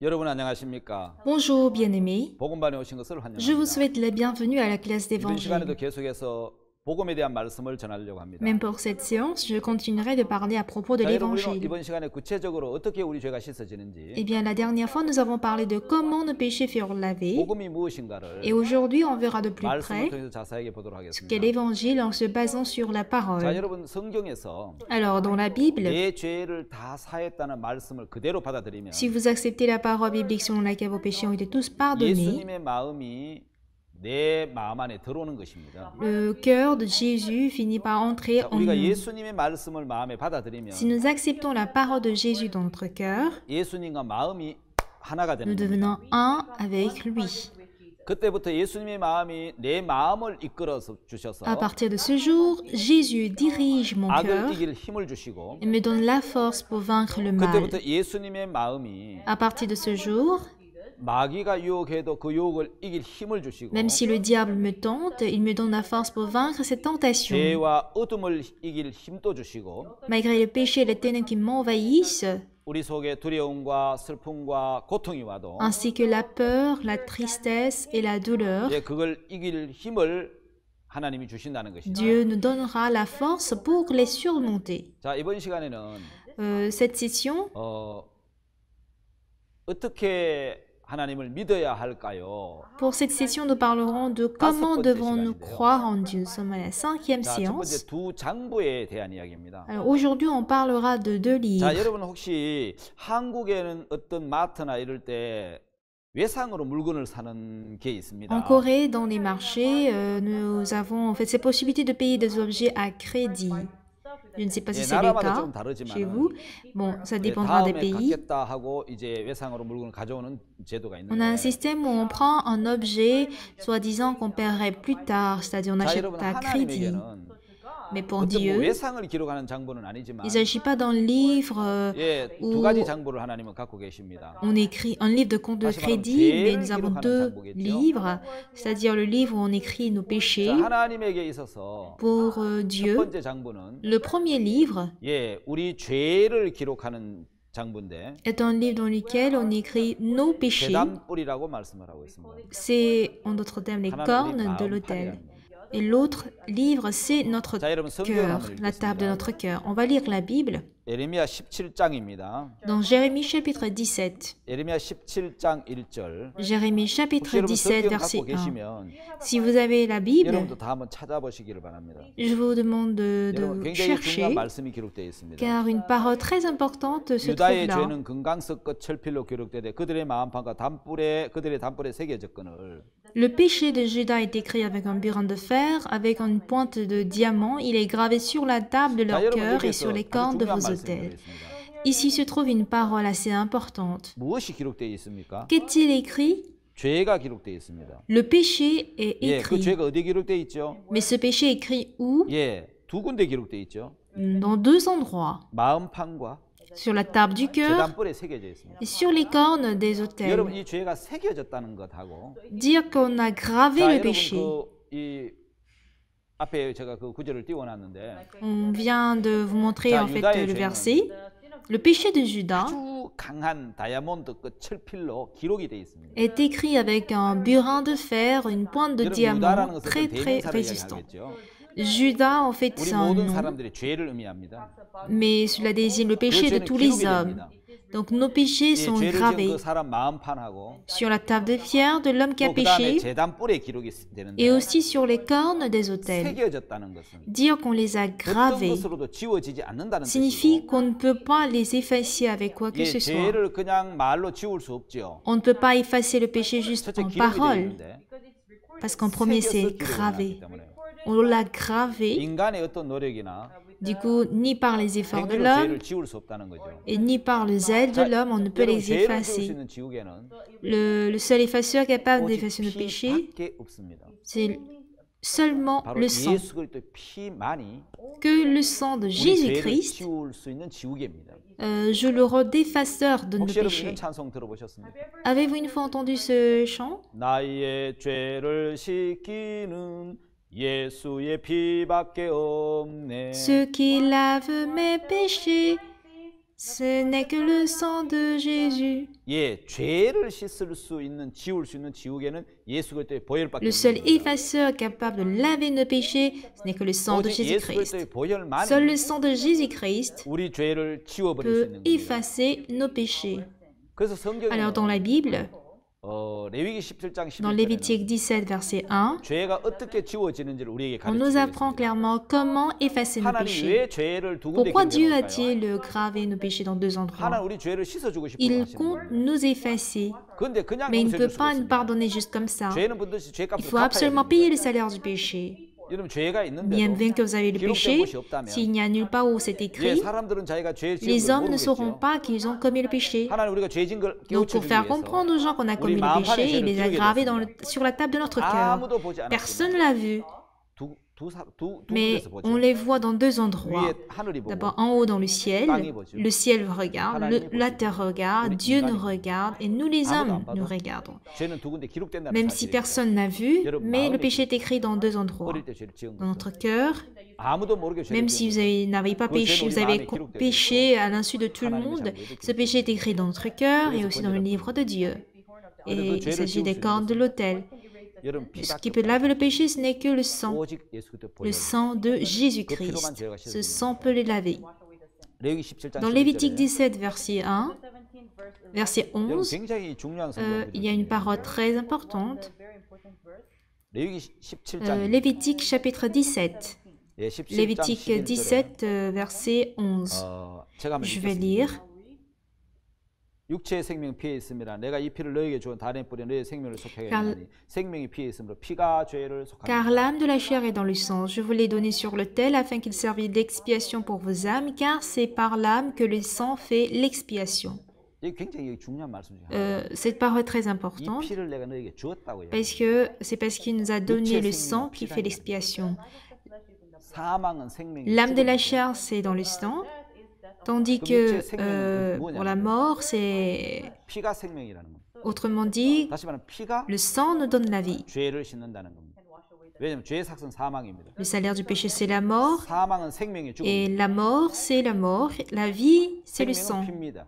여러분 안녕하십니까? Bonjour bien-aimés, 복음반에 오신 것을 je vous 환영합니다. souhaite la bienvenue à la classe 이번 시간에도 d'évangile. 계속해서 복음에 대한 말씀을 전하려고 합니다. Même pour cette séance, je continuerai de parler à propos de 자, 여러분 우리는 l'évangile. 이번 시간에 구체적으로 어떻게 우리 죄가 씻어지는지, Eh bien, la dernière fois, nous avons parlé de comment nos péchés furent lavés. 복음이 무엇인가를 Et aujourd'hui, on verra de plus 말씀을 près 통해서 자세하게 보도록 ce qu'est 하겠습니다. l'évangile en se basant sur la 자, parole. 여러분 성경에서 Alors, dans la Bible, 내 죄를 다 사했다는 말씀을 그대로 받아들이면 si vous acceptez la parole biblique selon laquelle vos péchés ont été tous pardonnés, 예수님의 마음이 내 마음 안에 들어오는 것입니다. le cœur de Jésus finit par entrer 자, en 우리가 nous. 예수님의 말씀을 마음에 받아들이면 Si nous acceptons la parole de Jésus dans notre cœur, 예수님과 마음이 하나가 되는 nous 겁니다. devenons un avec lui. 그때부터 예수님의 마음이 내 마음을 이끌어서 주셔서 À partir de ce jour, Jésus dirige mon 악을 cœur 이길 힘을 주시고 et me donne la force pour vaincre le mal. 그때부터 예수님의 마음이 À partir de ce jour, 마귀가 유혹해도 그 유혹을 이길 힘을 주시고 même si le diable me tente, il me donne la force pour vaincre cette tentation. 죄와 어둠을 이길 힘도 주시고 Malgré le péché et les ténèbres qui m'envahissent, 우리 속에 두려움과 슬픔과 고통이 와도 ainsi que la peur, la tristesse et la douleur, 그걸 이길 힘을 하나님이 주신다는 것이죠. Dieu nous donnera la force pour les surmonter. 자, 이번 시간에는 Cette session, 어떻게 하나님을 믿어야 할까요? pour cette session, nous parlerons de comment devons-nous croire en Dieu. Nous sommes à la 5e 자, 첫 번째 séance. 두 장부에 대한 이야기입니다. Alors aujourd'hui, on parlera de deux livres. 자, 여러분 혹시 한국에는 어떤 마트나 이럴 때 외상으로 물건을 사는 게 있습니다. En Corée, dans les marchés, nous avons en fait cette possibilité de payer des objets à crédit. Je ne sais pas si c'est le 나라마다 cas 좀 다르지만 chez vous. Bon, ça dépendra des 다음에 pays. 갖겠다 하고 이제 외상으로 물건을 가져오는 제도가 On a un 있는데 système où on prend un objet, soi-disant qu'on paierait plus tard, c'est-à-dire on 자, achète 여러분 à crédit. 하나님에게는 Mais pour 어떤 뭐 Dieu, 외상을 기록하는 장부는 아니지만 il ne s'agit pas d'un livre 두 où 가지 장부를 하나님은 갖고 계십니다. on écrit un livre de compte de crédit, mais nous avons deux livres, c'est-à-dire le livre où on écrit nos péchés. 자, 하나님에게 있어서 Pour 첫 Dieu, 번째 장부는 le premier livre 우리 죄를 기록하는 장부인데 est un livre dans lequel on écrit nos péchés. 제단뿔이라고 말씀을 하고 있습니다. C'est, en d'autres termes, les cornes de l'autel. Et l'autre livre, c'est notre 자, 여러분 성경 cœur, 한번 la table de 읽겠습니다. notre cœur. On va lire la Bible 예레미야 17장입니다. dans Jérémie chapitre 17. 예레미야 17장 1절. Jérémie 혹시 chapitre 여러분 17, 성경 verset 갖고 1. 계시면 Si vous avez la Bible, 여러분도 다 한번 찾아보시기를 바랍니다. je vous demande 여러분 de 굉장히 중요한 chercher, 말씀이 기록되어 있습니다. car une parole très importante se trouve 유다의 là. 죄는 금강석끝 철필로 기록되되 그들의 마음판과 그들의 단뿔에 새겨졌거늘. Le péché de Judas est écrit avec un burin de fer, avec une pointe de diamant. Il est gravé sur la table de 자, leur 여러분 cœur et 여기에서 sur les 아주 cornes de 중요한 vos 말씀이 autels. 들어있습니다. Ici se trouve une parole assez importante. 무엇이 기록되어 있습니까? Qu'est-il écrit? 죄가 기록되어 있습니다. Le péché est 그 écrit. 죄가 어디에 기록되어 있죠? Mais ce péché est écrit où? 두 군데 기록되어 있죠. Dans deux endroits. 마음판과 Sur la table du cœur 제단뿔에 새겨져 있습니다. et sur les cornes des autels. 여러분 이 죄가 새겨졌다는 것하고 Dire qu'on a gravé 자, le 여러분 péché. 이 앞에 제가 그 구절을 띄워놨는데 On vient de vous montrer 자, en fait 유다의 le 죄는 verset. Le péché de Judas 아주 강한 다이아몬드 끝 철필로 기록이 되어 있습니다. est écrit avec un burin de fer, une pointe de 여러분 diamant 유다라는 것은 très très 대명사를 résistant. 이야기하겠죠. Judas, en fait, 우리 c'est un 모든 nom, 사람들이 죄를 의미합니다. mais cela désigne le 그 péché de 죄는 tous les 기록이 hommes. 됩니다. Donc nos péchés 예, sont 죄를 지은 gravés 그 사람 마음판하고 sur la table de pierre de l'homme qui a 또 그다음에 péché 제단뿔에 기록이 되는데 et aussi sur les cornes des autels. 새겨졌다는 것은 Dire qu'on les a 어떤 gravés 것으로도 지워지지 않는다는 signifie 뜻이고 qu'on ne peut pas les effacer avec quoi que 예, ce soit. 죄를 그냥 말로 지울 수 없지요. On ne peut pas effacer le péché juste 첫째 en 기록이 되어 parole, 있는데 parce qu'en premier 새겨서 c'est 기록이 gravé. 났기 때문에 On l'a gravé, 인간의 어떤 노력이나 du coup, ni par les efforts de 행위로 l'homme, 죄를 지울 수 없다는 거죠. et ni par le zèle de 자, l'homme, on ne peut 여러분 les 죄를 지울 수 effacer. 있는 지우개는 Le seul effaceur capable 오직 d'effacer nos péchés, 피밖에 없습니다. c'est seulement 바로 le sang. 예수 그리스도의 피만이 Que le sang de 우리 죄를 Jésus-Christ 지울 수 있는 지우개입니다. joue le rôle d'effaceur de nos 혹시 여러분 péchés. 이런 찬송 들어보셨습니까? Avez-vous une fois entendu ce chant? 나의 죄를 씻기는 예수의 피밖에 없네. Ce qui lave mes péchés, Ce n'est que le sang de Jésus. 예, 죄를 씻을 수 있는, 지울 수 있는 지우개는 예수 그리스도의 보혈밖에 Le seul 없는 겁니다. effaceur capable de laver nos péchés, ce n'est que le sang de 오직 예수 Jésus-Christ. 그리스도의 보혈만이 Seul le sang de Jésus-Christ 우리 죄를 지워버릴 수 peut 있는 겁니다. effacer nos péchés. 그래서 성경에 Alors dans la Bible, 레위기 17장 dans 11절에는 Lévitique 17, verset 1, 죄가 어떻게 지워지는지를 우리에게 on nous 가르치고 apprend 있습니다. clairement comment effacer nos 하나님 péchés. 왜 죄를 두 군데 Pourquoi Dieu 기록할까요? a-t-il gravé nos péchés dans deux endroits? 하나님 우리 죄를 씻어주고 싶어 Il 하시는 compte 거예요. nous effacer, 그런데 그냥 mais il ne peut 용서해줄 수가 pas nous 없습니다. pardonner juste comme ça. 죄는 반드시 Il 죄값을 faut 갚아야 absolument 됩니다. payer le salaire du péché. 여러분 죄가 Bien 있는데도 que vous avez le 기록된 péché, 곳이 없다면 s'il n'y a nulle part où c'est 예, écrit, 사람들은 자기가 죄를 지은 les 걸 hommes ne sauront 모르겠죠. pas qu'ils ont commis le péché. 하나님 우리가 죄진 걸 Donc, pour 깨우쳐주기 faire 위해서 comprendre aux gens qu'on a commis le péché, il les a gravés sur la table de notre cœur. 아무도 보지 Personne ne 않았지만 l'a vu, 두 mais 군데서 on 보죠. les voit dans deux endroits. 위에 하늘이 보고 D'abord en haut dans le ciel regarde, la terre regarde, Dieu nous regarde et nous les hommes nous regardons. 죄는 두 군데 기록된다는 Même si 사실이에요. personne n'a vu, mais le péché est écrit dans deux endroits. 어릴 때 죄를 지은 Dans 거죠. notre cœur, 아무도 모르게 죄를 même 지은 si 거죠. vous n'avez pas péché, vous avez péché à l'insu de tout le monde, ce péché est écrit dans notre cœur et aussi dans le livre de Dieu. Et il s'agit des cornes de l'autel. 여러분 Ce 피밖에 qui peut laver le péché, ce n'est que le sang, 오직 예수 그리스도 le 보혈. sang de Jésus-Christ. Ce sang peut les laver. 레위기 17장 Dans 11절에 Lévitique 17, verset 1, verset 여러분 11, 굉장히 중요한 il y a une 성경 parole très importante. 레위기 17장 Lévitique chapitre 17. 예, 17장 Lévitique 11절에 17, verset 11. 제가 한번 Je vais 읽겠습니다. lire. 육체의 생명 피에 있습니다. 내가 이 피를 너에게 주어 다른 뿌려 너의 생명을 속하게 하니 생명이 피에 있으므로 피가 죄를 Car 속하니 l'âme de la chair est dans le sang. Je vous l'ai donné sur l'autel afin qu'il servît d'expiation pour vos âmes, car c'est par l'âme que le sang fait l'expiation. 이게 굉장히 중요한 말씀 중에 하나예요. Cette parole est très 이 importante 피를 내가 너에게 주었다고요. parce que c'est parce qu'il nous a donné le sang qui fait l'expiation. 사망은 생명이 L'âme de la 죽음이죠. chair, c'est dans le sang, tandis que pour la mort, c'est... 피가 생명이라는 겁니다. Autrement dit, 다시 말하면 피가 le sang nous donne la vie. 죄를 씻는다는 겁니다. 왜냐하면 죄의 삭은 사망입니다. Le salaire du péché, c'est la mort, 사망은 생명의 et 죽음입니다. la mort, c'est la mort. La vie, c'est le 생명은 sang. 피입니다.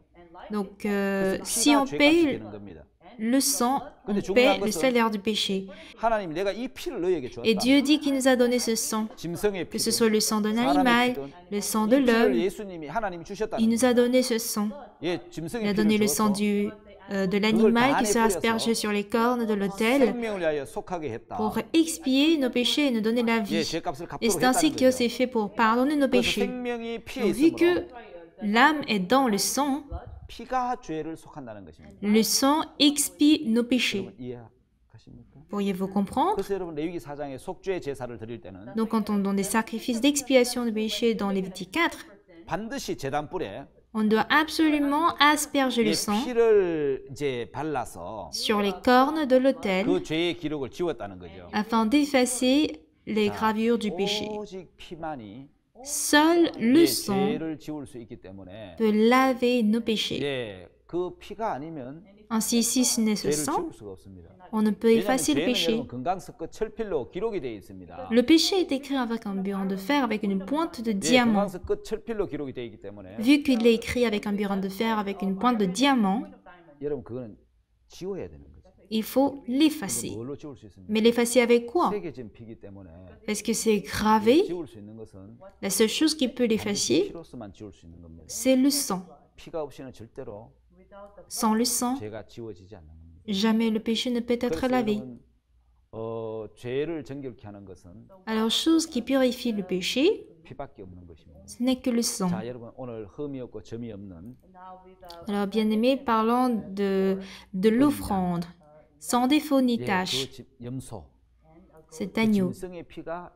Donc, 그래서 si 피가 on 죄값이 paye 되는 겁니다. le sang, on paie le salaire du péché. 하나님이 내가 이 피를 너에게 줬다. Et Dieu dit qu'il nous a donné ce sang, 짐승의 que ce 피든 soit le sang d'un animal, le sang de 이 피를 l'homme. 예수님이 하나님이 주셨다. Il nous a donné ce sang. 예, Il 짐승의 a donné 피를 le sang 주어서 de l'animal qui sera aspergé sur les cornes de l'autel 생명을 위하여 속하게 했다. pour expier nos péchés et nous donner la 예, vie. 죄값을 Et 갚도록 c'est ainsi 했다는 que 거죠. c'est fait pour pardonner nos 그래서 péchés. 생명이 피에 Donc, vu que 있으므로 l'âme est dans le sang, 피가 죄를 속한다는 것입니다. le sang expie nos péchés. 여러분 이해하십니까? Pourriez-vous comprendre? 그래서 여러분 레위기 4장에 속죄의 제사를 드릴 때는 Donc, quand on donne des sacrifices d'expiation de péché dans Lévitique 4, 반드시 제단불에 on doit absolument asperger le 이 sang 피를 이제 발라서 sur les cornes de l'autel 그 죄의 기록을 지웠다는 거죠. afin d'effacer les gravures du péché. 오직 피만이 Seul le sang 죄를 지울 수 있기 때문에 peut laver nos péchés. 예, 그 피가 아니면 Ainsi, si ce n'est ce 죄를 sang, 지울 수가 없습니다. on ne peut 왜냐하면 effacer le 죄는 péché. 여러분 금강석과 철필로 기록이 되어 있습니다. Le péché est écrit avec un burin de fer, avec une pointe de 예, diamant. 금강석 끝 철필로 기록이 되어 있기 때문에 Vu qu'il est écrit avec un burin de fer, avec une pointe de diamant, 여러분 그거는 지워야 되는 거죠. il faut l'effacer. 뭘로 지울 수 있습니까? Mais l'effacer avec quoi? 새겨진 피기 때문에 Parce que c'est gravé. 지울 수 있는 것은 La seule chose qui peut l'effacer, 피로서만 지울 수 있는 겁니다. c'est le sang. 피가 없이는 절대로 Sans le sang, 죄가 지워지지 않는 겁니다. jamais le péché ne peut être 그래서 lavé. 여러분, 죄를 정결케 하는 것은 Alors, chose qui purifie le péché, 피밖에 없는 것입니다. ce n'est que le sang. 자, 여러분 오늘 흠이 없고 점이 없는 Alors, bien-aimés, parlons de l'offrande, sans défaut ni 예, tache. 그 염소, Cet 그 agneau, 짐승의 피가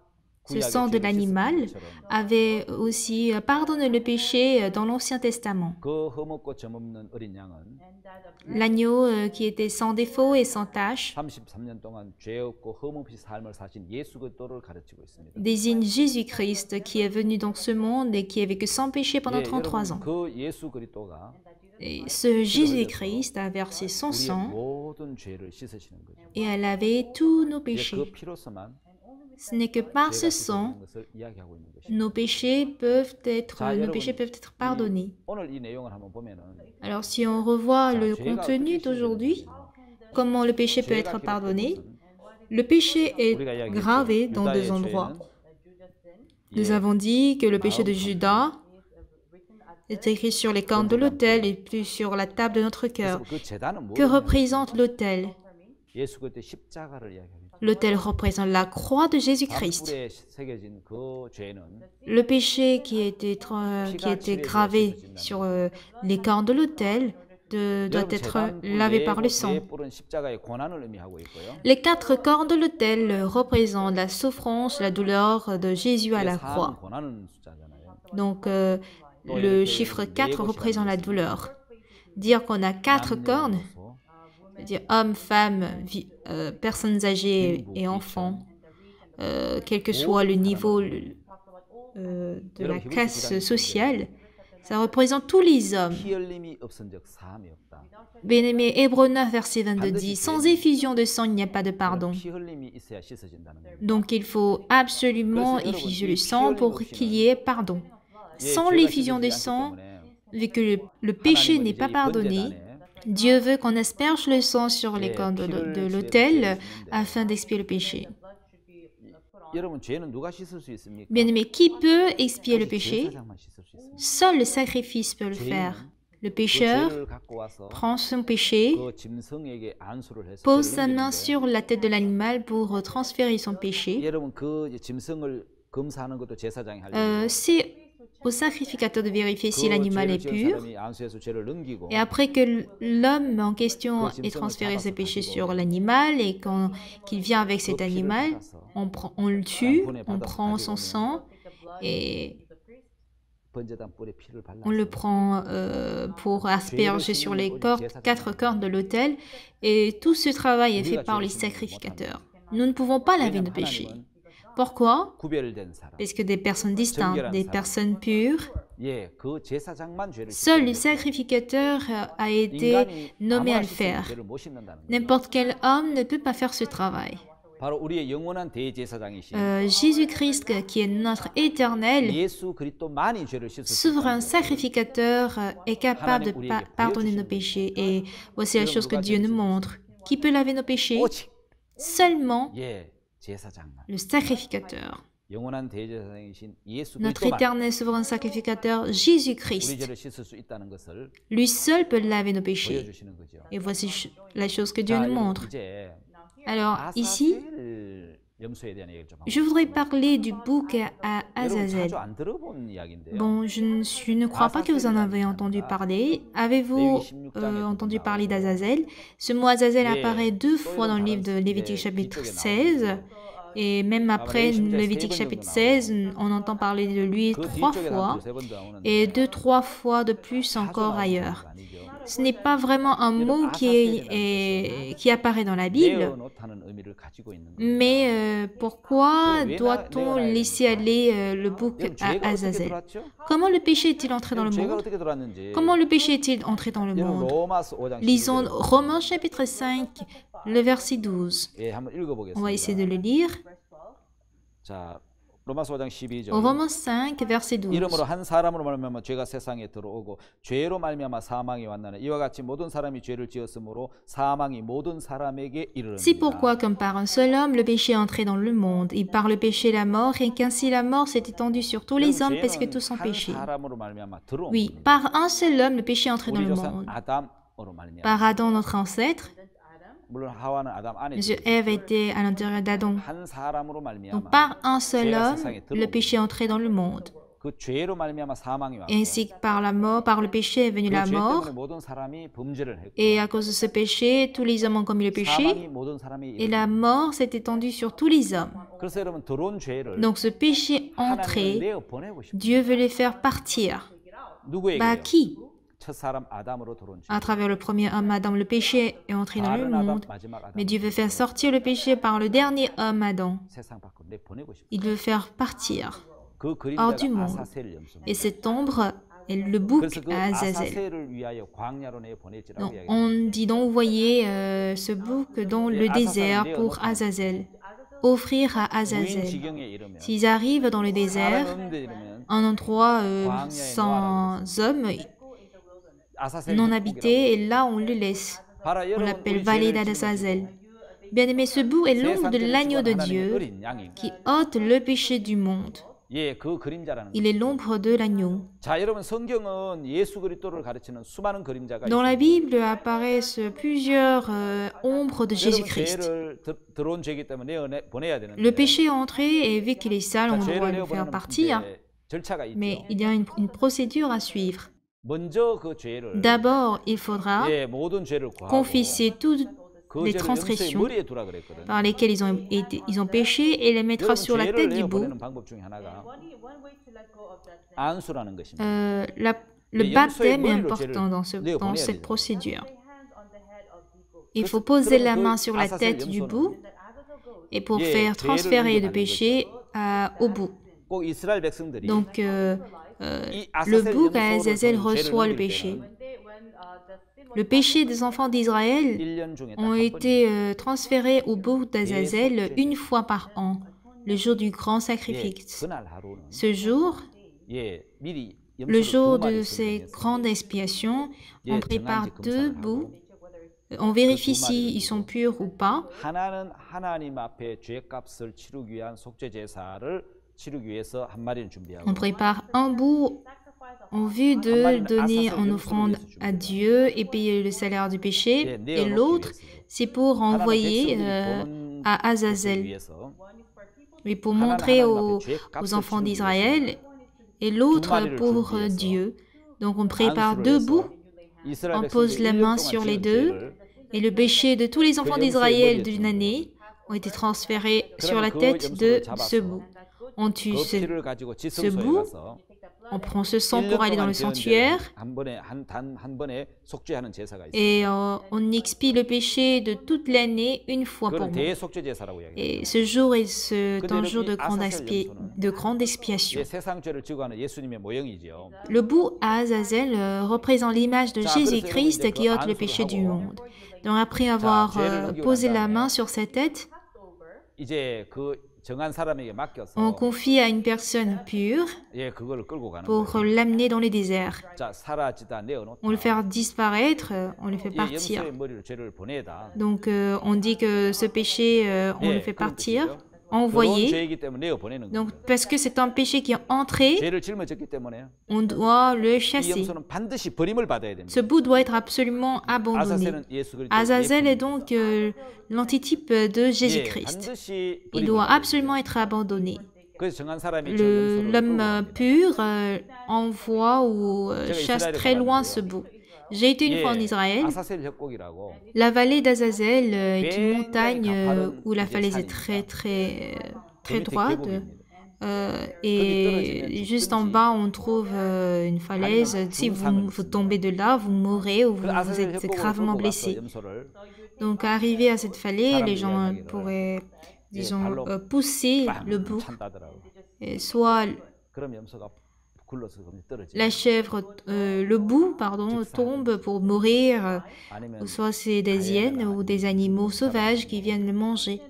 ce 구약의 sang de 죄를 l'animal, 씻은 것처럼 avait aussi pardonné le péché dans l'Ancien Testament. 그 흠없고 점 없는 어린 양은 L'agneau qui était sans défaut et sans tache 33년 동안 죄 없고 흠 없이 삶을 사신 예수 그리스도를 가르치고 있습니다. désigne Jésus-Christ qui est venu dans ce monde et qui a vécu sans péché pendant 예, 33 여러분, ans. 그 예수 그리스도가 Et ce Jésus-Christ a versé son 우리의 sang 모든 죄를 씻으시는 거죠. et a lavé tous nos 이제 péchés. 그 피로서만 ce n'est que par ce sang, nos péchés peuvent être pardonnés. Alors, si on revoit le contenu d'aujourd'hui, comment le péché peut être pardonné, le péché est gravé dans deux endroits. Nous avons dit que le péché de Judas est écrit sur les cornes de l'autel et plus sur la table de notre cœur. Que représente l'autel? L'autel représente la croix de Jésus-Christ. Le péché qui a été gravé sur les cornes de l'autel doit être lavé par le sang. Les 4 cornes de l'autel représentent la souffrance, la douleur de Jésus à la croix. Donc, le chiffre 4 représente la douleur. Dire qu'on a 4 cornes, c'est-à-dire hommes, femmes, personnes âgées et enfants, quel que soit le niveau de la classe sociale, ça représente tous les hommes. Bien-aimé, Hébreux 9, verset 22 dit, sans effusion de sang, il n'y a pas de pardon. Donc, il faut absolument effuser le sang pour qu'il y ait pardon. Sans l'effusion de sang, vu que le péché n'est pas pardonné, Dieu veut qu'on asperge le sang sur les cornes de l'autel afin d'expier le péché. Bien-aimé, qui peut expier le péché? Seul le sacrifice peut le faire. Le pécheur prend son péché, pose sa main sur la tête de l'animal pour transférer son péché. C'est au sacrificateur de vérifier si l'animal est pur. Et après que l'homme en question ait transféré ses péchés sur l'animal et qu'il vient avec cet animal, on le tue, on prend son sang et on le prend pour asperger sur les 4 cornes de l'autel. Et tout ce travail est fait par les sacrificateurs. Nous ne pouvons pas laver nos péchés. Pourquoi? Parce que des personnes distinctes, des personnes pures, seul le sacrificateur a été nommé à le faire. N'importe quel homme ne peut pas faire ce travail. Jésus-Christ, qui est notre éternel, souverain sacrificateur, est capable de pardonner nos péchés. Et voici la chose que Dieu nous montre. Qui peut laver nos péchés? Seulement le sacrificateur. Notre éternel souverain sacrificateur, Jésus-Christ. Lui seul peut laver nos péchés. Et voici la chose que Dieu nous montre. Alors, ici, je voudrais parler du bouc à Azazel. Bon, je ne crois pas que vous en avez entendu parler. Avez-vous entendu parler d'Azazel? Ce mot Azazel apparaît 2 fois dans le livre de Lévitique chapitre 16. Et même après Lévitique chapitre 16, on entend parler de lui 3 fois et 2-3 fois de plus encore ailleurs. Ce n'est pas vraiment un mot qui apparaît dans la Bible. Mais pourquoi doit-on laisser aller le bouc à Azazel? Comment le péché est-il entré dans le monde? Comment le péché est-il entré dans le monde? Lisons Romains chapitre 5, le verset 12. On va essayer de le lire. Romains 5, verset 12. C'est pourquoi, comme par un seul homme, le péché est entré dans le monde, et par le péché la mort, et qu'ainsi la mort s'est étendue sur tous les hommes parce que tous ont péché. Oui, par un seul homme, le péché est entré dans le monde. Par Adam, notre ancêtre. Monsieur Ève était à l'intérieur d'Adam. Donc, par un seul homme, le péché est entré dans le monde. Et ainsi que par la mort, par le péché est venue la mort. Et à cause de ce péché, tous les hommes ont commis le péché. Et la mort s'est étendue sur tous les hommes. Donc, ce péché entré, Dieu veut les faire partir. Bah, qui? À travers le premier homme Adam, le péché est entré dans le monde, mais Dieu veut faire sortir le péché par le dernier homme Adam. Il veut faire partir hors du monde. Et cette ombre est le bouc à Azazel. Donc, on dit donc, vous voyez ce bouc dans le désert pour Azazel. offrir à Azazel. S'ils arrivent dans le désert, un endroit sans hommes, non habité, et là on le laisse. On l'appelle vallée d'Azazel. Bien aimé, ce bout est l'ombre de l'agneau de Dieu qui ôte le péché du monde. Il est l'ombre de l'agneau. Dans la Bible apparaissent plusieurs ombres de Jésus-Christ. Le péché est entré et vu qu'il est sale, on doit le faire partir. Mais il y a une procédure à suivre. D'abord, il faudra confesser toutes les transgressions par lesquelles ils ont péché et les mettre sur la tête du bouc. Le baptême est important dans cette procédure. Il faut poser la main sur la tête du bouc et pour faire transférer le péché au bouc. Donc, le bouc à Azazel reçoit le péché. Le péché des enfants d'Israël ont été transférés au bouc d'Azazel une fois par an, le jour du grand sacrifice. Ce jour, le jour de ces grandes expiations, on prépare 2 boucs. On vérifie s'ils sont purs ou pas. On prépare un bouc en vue de donner en offrande à Dieu et payer le salaire du péché. Et l'autre, c'est pour envoyer à Azazel. Et pour montrer aux enfants d'Israël. Et l'autre pour Dieu. Donc on prépare 2 boucs. On pose la main sur les 2. Et le péché de tous les enfants d'Israël d'une année ont été transférés sur la tête de ce bouc. On tue ce bouc, on prend ce sang pour aller dans le sanctuaire et on expie le péché de toute l'année une fois pour moi. Et ce jour est un jour de grande expiation. Le bouc à Azazel représente l'image de Jésus-Christ qui ôte le péché du monde. Donc après avoir posé la main sur sa tête, on confie à une personne pure pour l'amener dans le désert. On le fait disparaître, on le fait partir. Donc on dit que ce péché, on le fait partir, envoyer. Donc parce que c'est un péché qui est entré, on doit le chasser. Ce bout doit être absolument abandonné. Azazel est donc l'antitype de Jésus-Christ. Il doit absolument être abandonné. L'homme pur envoie ou chasse très loin ce bout. J'ai été une fois en Israël. La vallée d'Azazel est une montagne où la falaise est très droite. Et juste en bas, on trouve une falaise. Si vous tombez de là, vous mourrez ou vous êtes gravement blessé. Donc, arrivé à cette falaise, les gens pourraient, disons, pousser le bouc. Soit la chèvre, le bouc, pardon, tombe pour mourir, ou soit c'est des hyènes ou des animaux sauvages qui viennent le manger.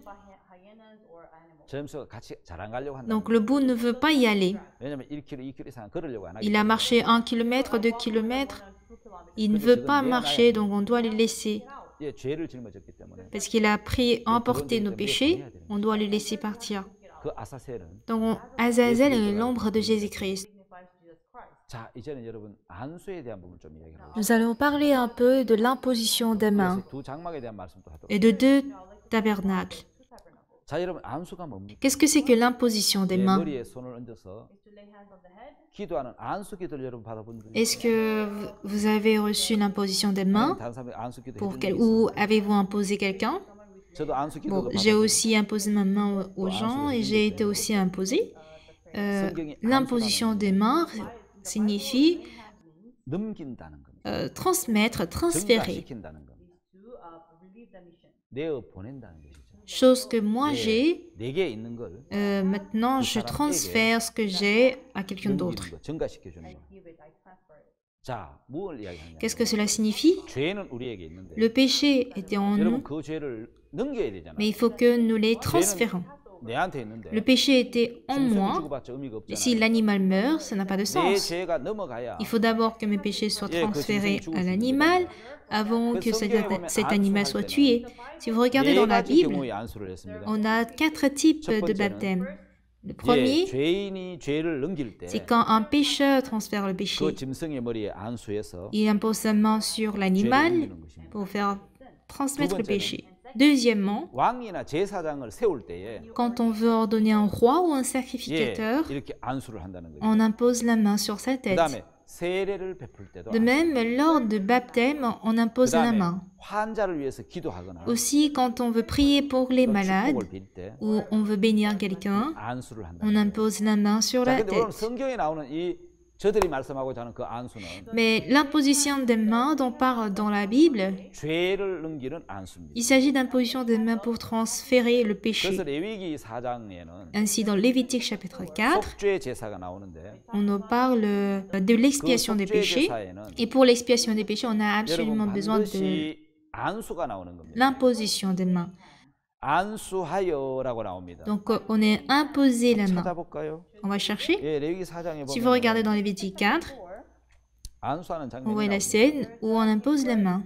Donc le bouc ne veut pas y aller. Il a marché 1 kilomètre, 2 kilomètres. Il ne veut pas marcher, donc on doit le laisser. Parce qu'il a emporté nos péchés, on doit le laisser partir. Donc Azazel est l'ombre de Jésus-Christ. Nous allons parler un peu de l'imposition des mains et de 2 tabernacles. Qu'est-ce que c'est que l'imposition des mains? Est-ce que vous avez reçu l'imposition des mains? Ou avez-vous imposé quelqu'un? Bon, j'ai aussi imposé ma main aux gens et j'ai été aussi imposé. L'imposition des mains signifie transmettre, transférer. Chose que moi j'ai, maintenant je transfère ce que j'ai à quelqu'un d'autre. Qu'est-ce que cela signifie? Le péché était en nous, mais il faut que nous les transférons. Le péché était en moi, et si l'animal meurt, ça n'a pas de sens. Il faut d'abord que mes péchés soient transférés à l'animal avant que cet animal soit tué. Si vous regardez dans la Bible, on a 4 types de baptême. Le premier, c'est quand un pécheur transfère le péché. Il impose sa main sur l'animal pour faire transmettre le péché. Deuxièmement, quand on veut ordonner un roi ou un sacrificateur, on impose la main sur sa tête. De même, lors de baptême, on impose la main. Aussi, quand on veut prier pour les malades ou on veut bénir quelqu'un, on impose la main sur la tête. Mais l'imposition des mains dont parle dans la Bible, il s'agit d'imposition des mains pour transférer le péché. Ainsi, dans Lévitique chapitre 4, on nous parle de l'expiation des péchés. Et pour l'expiation des péchés, on a absolument besoin de l'imposition des mains. Donc, on est imposé la main. On va chercher. Si vous regardez dans Lévitique 4, on voit la scène où on impose la main.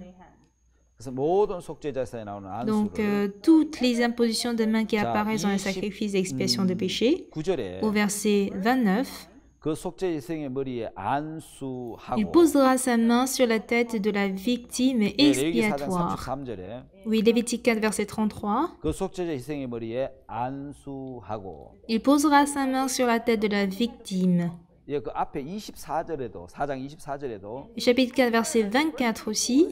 Donc, toutes les impositions de main qui apparaissent dans le sacrifice d'expiation de péché, au verset 29, il posera sa main sur la tête de la victime expiatoire. Oui, Lévitique 4, verset 33. Il posera sa main sur la tête de la victime. Chapitre 4, verset 24 aussi.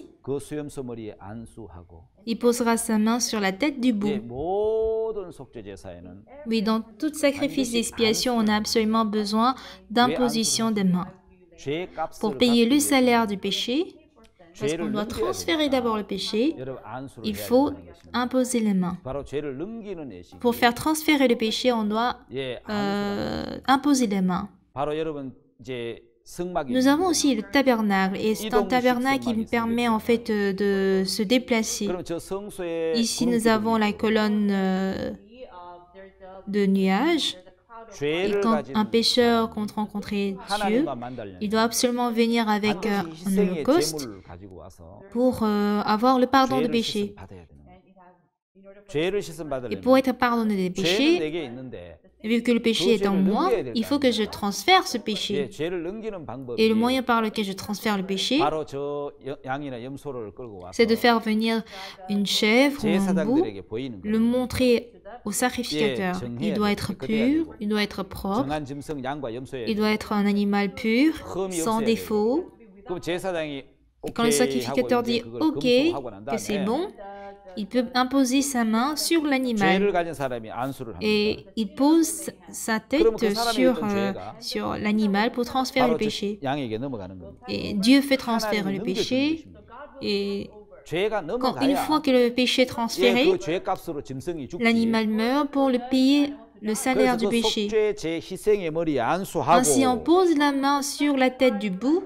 Il posera sa main sur la tête du bouc. Oui, dans tout sacrifice d'expiation, on a absolument besoin d'imposition des mains. Pour payer le salaire du péché, parce qu'on doit transférer d'abord le péché, il faut imposer les mains. Pour faire transférer le péché, on doit imposer les mains. Nous avons aussi le tabernacle, et c'est un tabernacle qui me permet en fait de se déplacer. Ici, nous avons la colonne de nuages. Et quand un pécheur compte rencontrer Dieu, il doit absolument venir avec un holocauste pour avoir le pardon des péchés. Et pour être pardonné des péchés, vu que le péché est en moi, il faut que je transfère ce péché. Et le moyen par lequel je transfère le péché, c'est de faire venir une chèvre ou un bouc, le montrer au sacrificateur. Il doit être pur, il doit être propre, il doit être un animal pur, sans défaut. Et quand le sacrificateur dit « OK », que c'est bon, il peut imposer sa main sur l'animal et il pose sa tête sur l'animal pour transférer le péché. Et Dieu fait transférer le péché et une fois que le péché est transféré, l'animal meurt pour le payer le salaire du péché. Ainsi, on pose la main sur la tête du bouc.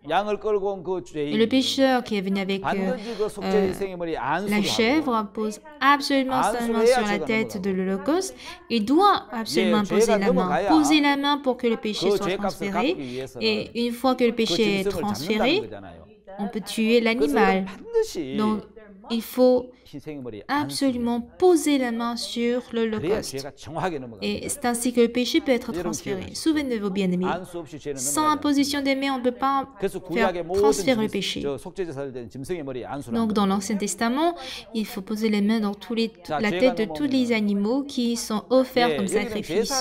Et le pécheur qui est venu avec la chèvre pose absolument sa main sur la tête de l'Holocauste. Il doit absolument poser la main. Poser la main pour que le péché soit transféré. Et une fois que le péché est transféré, on peut tuer l'animal. Donc, il faut absolument poser la main sur l'Holocauste. Et c'est ainsi que le péché peut être transféré. Souvenez-vous, bien-aimés, sans imposition des mains, on ne peut pas faire transférer le péché. Donc, dans l'Ancien Testament, il faut poser les mains dans la tête de tous les animaux qui sont offerts comme sacrifice.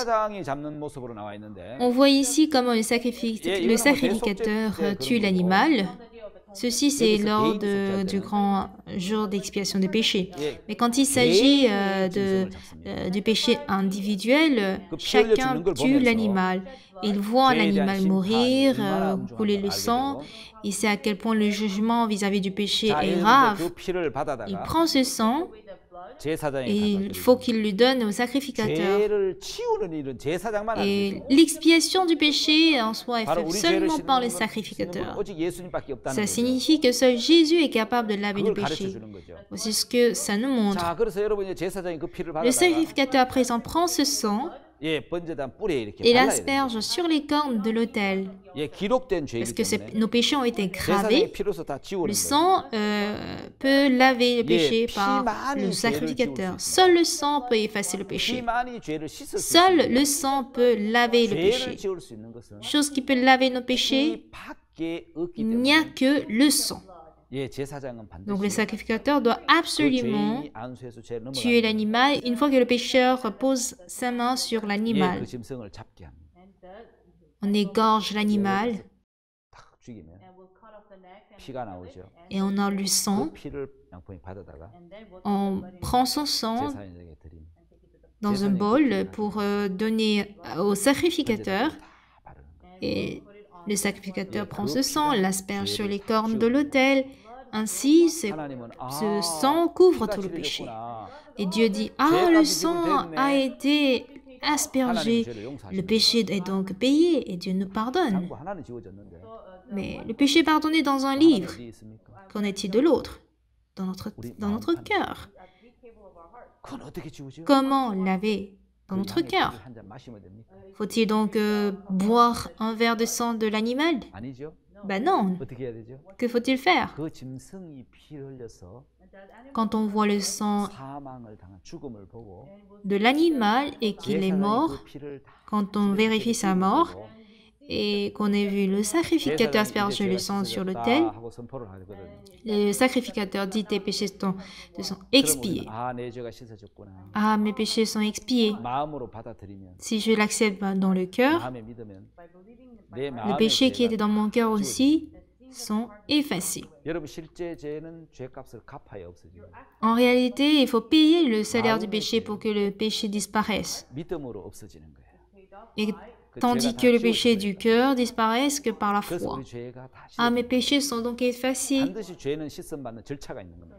On voit ici comment le sacrificateur tue l'animal. Ceci, c'est lors du grand jour d'expiation des péchés. Mais quand il s'agit du péché individuel, chacun tue l'animal. Il voit l'animal mourir, couler le sang. Il sait à quel point le jugement vis-à-vis du péché est grave. Il prend ce sang Et il faut qu'il le donne au sacrificateur. Et l'expiation du péché en soi est faite seulement par le sacrificateur. Ça signifie que seul Jésus est capable de laver nos péchés. C'est ce que ça nous montre. Le sacrificateur à présent prend ce sang et l'asperge sur les cornes de l'autel. Parce que nos péchés ont été gravés. Le sang peut laver le péché par le sacrificateur. Seul le sang peut effacer le péché. Seul le sang peut laver le péché. Chose qui peut laver nos péchés, il n'y a que le sang. Donc le sacrificateur doit absolument tuer l'animal une fois que le pécheur pose sa main sur l'animal. On égorge l'animal et on a le sang. On prend son sang dans un bol pour donner au sacrificateur. Et le sacrificateur prend ce sang, l'asperge sur les cornes de l'autel. Ainsi, ce sang couvre tout le péché. Et Dieu dit, « Ah, le sang a été aspergé. Le péché est donc payé et Dieu nous pardonne. » Mais le péché est pardonné dans un livre. Qu'en est-il de l'autre? Dans notre cœur. Comment laver dans notre cœur? Faut-il donc boire un verre de sang de l'animal? Ben non. Que faut-il faire? Quand on voit le sang de l'animal et qu'il est mort, quand on vérifie sa mort et qu'on ait vu le sacrificateur asperger le sang sur l'autel, le sacrificateur dit tes péchés sont expiés. Ah, mes péchés sont expiés. Si je l'accepte dans le cœur, le péché qui était dans mon cœur aussi sont effacés. En réalité, il faut payer le salaire du péché pour que le péché disparaisse. Et tandis que le péché du cœur disparaisse que par la foi. Ah, mes péchés sont donc effacés.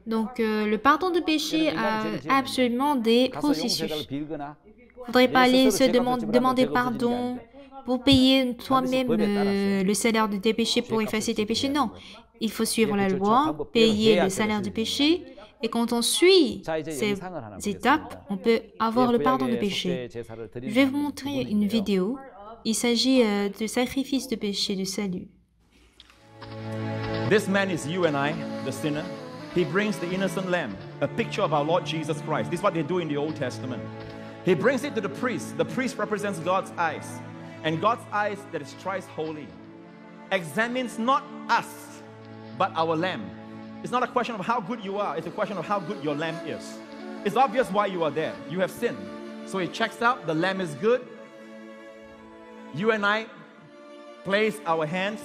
Donc, le pardon de péché a absolument des processus. Il ne faudrait pas aller se demander pardon pour payer toi-même le salaire de tes péchés pour effacer tes péchés. Non, il faut suivre la loi, payer le salaire du péché. Et quand on suit ces étapes, on peut avoir le pardon de péché. Je vais vous montrer une vidéo. Il s'agit du sacrifice de péché, du salut. This man is you and I, the sinner. He brings the innocent lamb, a picture of our Lord Jesus Christ. This is what they do in the Old Testament. He brings it to the priest. The priest represents God's eyes. And God's eyes, that is thrice holy, examines not us, but our lamb. It's not a question of how good you are. It's a question of how good your lamb is. It's obvious why you are there. You have sinned. So he checks out, the lamb is good. You and I place our hands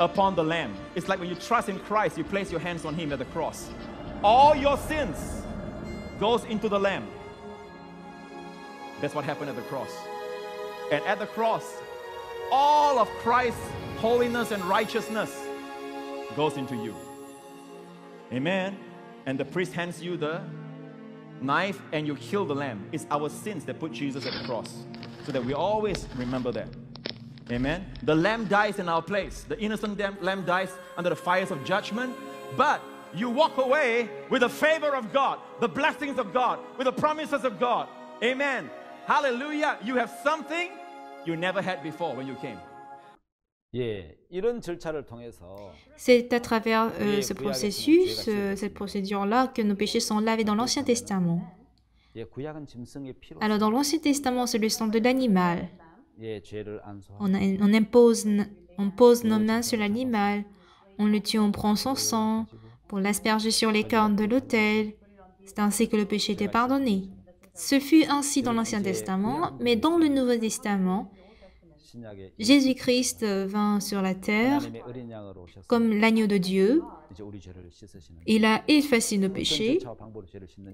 upon the lamb. It's like when you trust in Christ, you place your hands on him at the cross. All your sins goes into the lamb. That's what happened at the cross. And at the cross, all of Christ's holiness and righteousness goes into you. Amen. And the priest hands you the knife and you kill the lamb. It's our sins that put Jesus at the cross. So that we always remember that. Amen. The lamb dies in our place. The innocent lamb dies under the fires of judgment. But you walk away with the favor of God, the blessings of God, with the promises of God. Amen. Hallelujah. You have something you never had before when you came. C'est à travers ce processus, cette procédure-là, que nos péchés sont lavés dans l'Ancien Testament. Alors dans l'Ancien Testament, c'est le sang de l'animal. On pose nos mains sur l'animal, on le tue, on prend son sang pour l'asperger sur les cornes de l'autel. C'est ainsi que le péché était pardonné. Ce fut ainsi dans l'Ancien Testament, mais dans le Nouveau Testament, Jésus-Christ vint sur la terre comme l'agneau de Dieu. Il a effacé nos péchés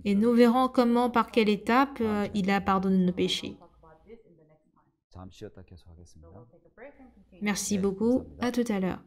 et nous verrons comment, par quelle étape, il a pardonné nos péchés. Merci beaucoup. À tout à l'heure.